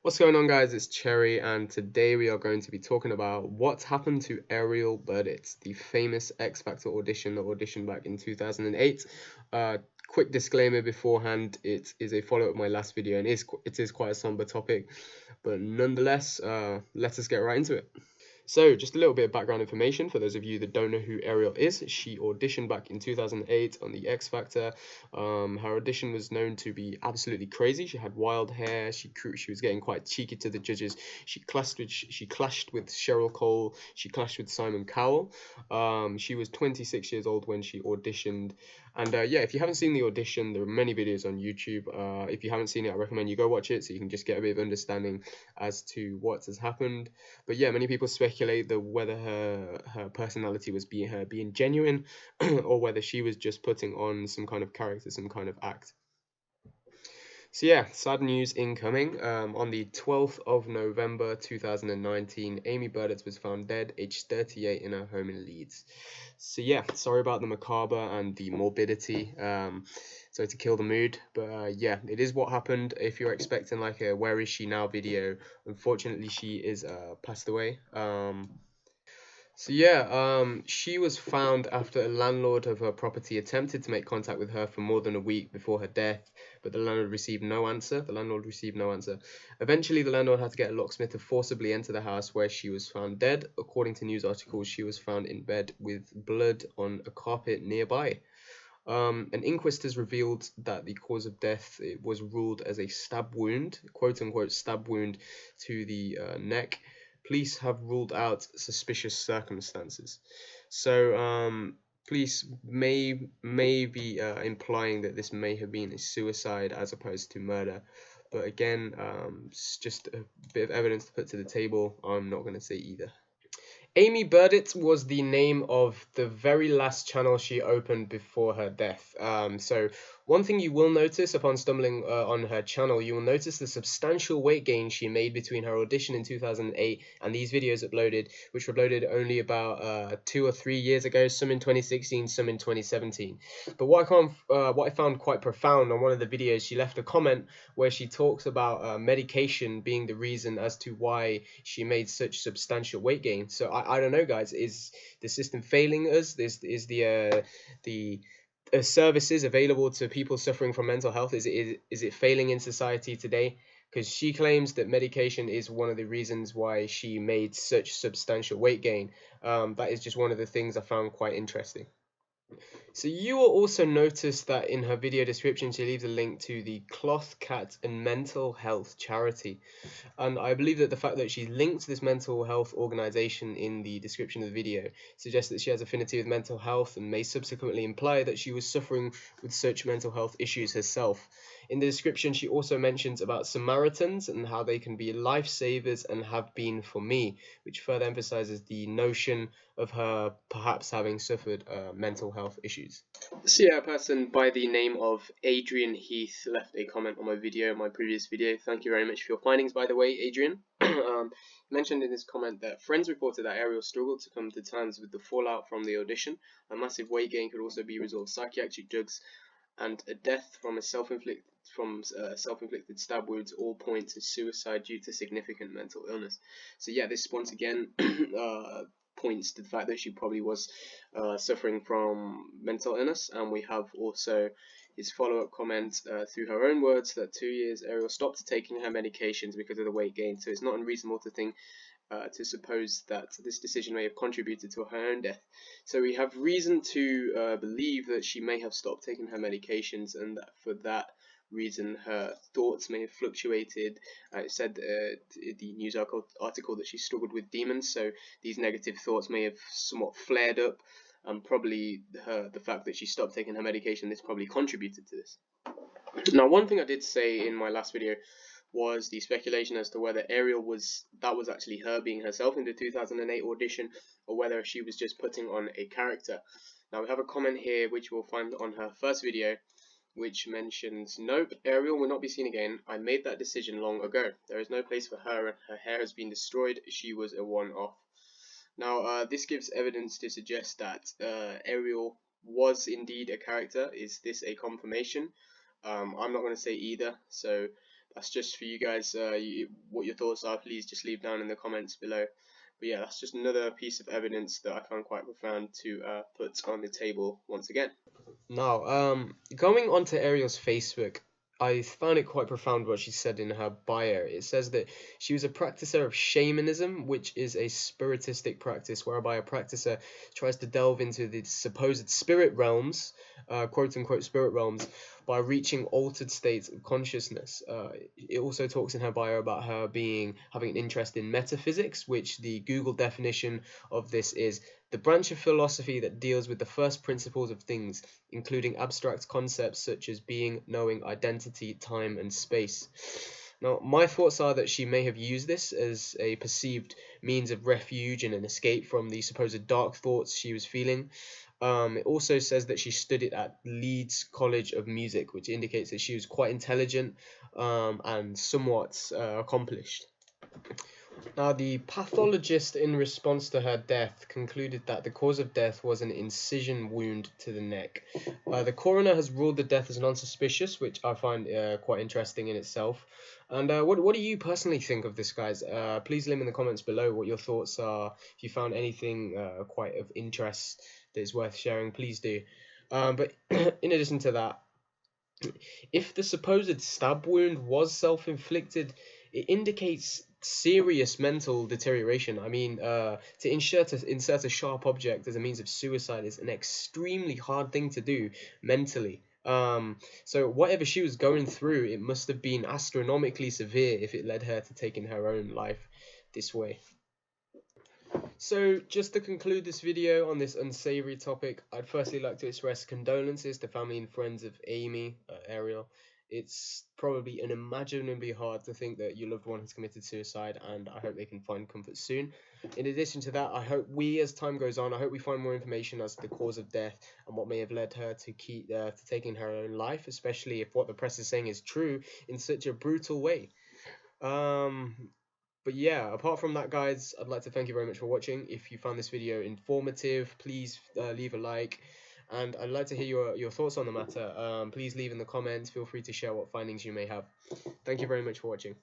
What's going on, guys? It's Cherry, and today we are going to be talking about what's happened to Ariel Burdett, the famous X Factor audition that auditioned back in 2008. Quick disclaimer beforehand: it is a follow-up of my last video, and it is quite a somber topic, but nonetheless, let us get right into it. So, just a little bit of background information for those of you that don't know who Ariel is. She auditioned back in 2008 on the X Factor. Her audition was known to be absolutely crazy. She had wild hair. She was getting quite cheeky to the judges. She clashed with Cheryl Cole. She clashed with Simon Cowell. She was 26 years old when she auditioned. And yeah, if you haven't seen the audition, there are many videos on YouTube. If you haven't seen it, I recommend you go watch it so you can just get a bit of understanding as to what has happened. But yeah, many people speculate that whether her personality was her being genuine or whether she was just putting on some kind of character, some kind of act. So yeah, sad news incoming. On the 12th of November 2019, Amy Burdett was found dead, aged 38, in her home in Leeds. So yeah, sorry about the macabre and the morbidity. Sorry to kill the mood, but yeah, it is what happened. If you're expecting like a "Where is she now" video, unfortunately she is passed away. So yeah, she was found after a landlord of her property attempted to make contact with her for more than a week before her death, but the landlord received no answer. Eventually, the landlord had to get a locksmith to forcibly enter the house where she was found dead. According to news articles, she was found in bed with blood on a carpet nearby. An inquest has revealed that the cause of death was ruled as a stab wound, quote unquote stab wound to the neck. Police have ruled out suspicious circumstances. So police may be implying that this may have been a suicide as opposed to murder. But again, it's just a bit of evidence to put to the table. I'm not going to say either. Amy Burdett was the name of the very last channel she opened before her death. So one thing you will notice upon stumbling on her channel, you will notice the substantial weight gain she made between her audition in 2008 and these videos uploaded, which were uploaded only about 2 or 3 years ago, some in 2016, some in 2017. But what I found quite profound on one of the videos, she left a comment where she talks about medication being the reason as to why she made such substantial weight gain. So I don't know, guys. Is the system failing us? Is the services available to people suffering from mental health, is it failing in society today? Because she claims that medication is one of the reasons why she made such substantial weight gain. That is just one of the things I found quite interesting. So you will also notice that in her video description she leaves a link to the Cloth Cat and Mental Health charity. And I believe that the fact that she's linked to this mental health organization in the description of the video suggests that she has affinity with mental health and may subsequently imply that she was suffering with such mental health issues herself. In the description, she also mentions about Samaritans and how they can be lifesavers and have been for me, which further emphasizes the notion of her perhaps having suffered mental health issues. So yeah, a person by the name of Adrian Heath left a comment on my previous video. Thank you very much for your findings, by the way, Adrian. Mentioned in his comment that friends reported that Ariel struggled to come to terms with the fallout from the audition. A massive weight gain could also be a result of psychiatric drugs, and a death from self-inflicted stab wounds all point to suicide due to significant mental illness. So yeah, this once again points to the fact that she probably was suffering from mental illness. And we have also his follow-up comment through her own words that 2 years Ariel stopped taking her medications because of the weight gain. So it's not unreasonable to think to suppose that this decision may have contributed to her own death. So we have reason to believe that she may have stopped taking her medications, and that for that reason her thoughts may have fluctuated. It said the news article that she struggled with demons, so these negative thoughts may have somewhat flared up, and probably the fact that she stopped taking her medication, this probably contributed to this. Now, one thing I did say in my last video was the speculation as to whether Ariel was actually her being herself in the 2008 audition, or whether she was just putting on a character. Now we have a comment here which we'll find on her first video, which mentions, "Nope, Ariel will not be seen again. I made that decision long ago. There is no place for her, and her hair has been destroyed. She was a one-off." Now this gives evidence to suggest that Ariel was indeed a character. Is this a confirmation? I'm not going to say either. So that's just for you guys. What your thoughts are, please just leave down in the comments below. But yeah, that's just another piece of evidence that I found quite profound to put on the table once again. Now, going on to Ariel's Facebook, I found it quite profound what she said in her bio. It says that she was a practicer of shamanism, which is a spiritistic practice whereby a practicer tries to delve into the supposed spirit realms, quote unquote spirit realms, by reaching altered states of consciousness. It also talks in her bio about her having an interest in metaphysics, which the Google definition of this is the branch of philosophy that deals with the first principles of things, including abstract concepts such as being, knowing, identity, time, and space. Now, my thoughts are that she may have used this as a perceived means of refuge and an escape from the supposed dark thoughts she was feeling. It also says that she studied at Leeds College of Music, which indicates that she was quite intelligent and somewhat accomplished. Now, the pathologist, in response to her death, concluded that the cause of death was an incision wound to the neck. The coroner has ruled the death as non-suspicious, which I find quite interesting in itself. And what do you personally think of this, guys? Please leave in the comments below what your thoughts are. If you found anything quite of interest that is worth sharing, please do. But in addition to that, if the supposed stab wound was self-inflicted, it indicates serious mental deterioration. I mean, to insert a sharp object as a means of suicide is an extremely hard thing to do mentally. So whatever she was going through, it must have been astronomically severe if it led her to taking her own life this way. So, just to conclude this video on this unsavory topic, I'd firstly like to express condolences to family and friends of Amy, Ariel. It's probably unimaginably hard to think that your loved one has committed suicide, and I hope they can find comfort soon. In addition to that, I hope as time goes on, I hope we find more information as to the cause of death and what may have led her to taking her own life, especially if what the press is saying is true in such a brutal way. But yeah, apart from that, guys, I'd like to thank you very much for watching. If you found this video informative, please leave a like. And I'd like to hear your thoughts on the matter. Please leave in the comments. Feel free to share what findings you may have. Thank you very much for watching.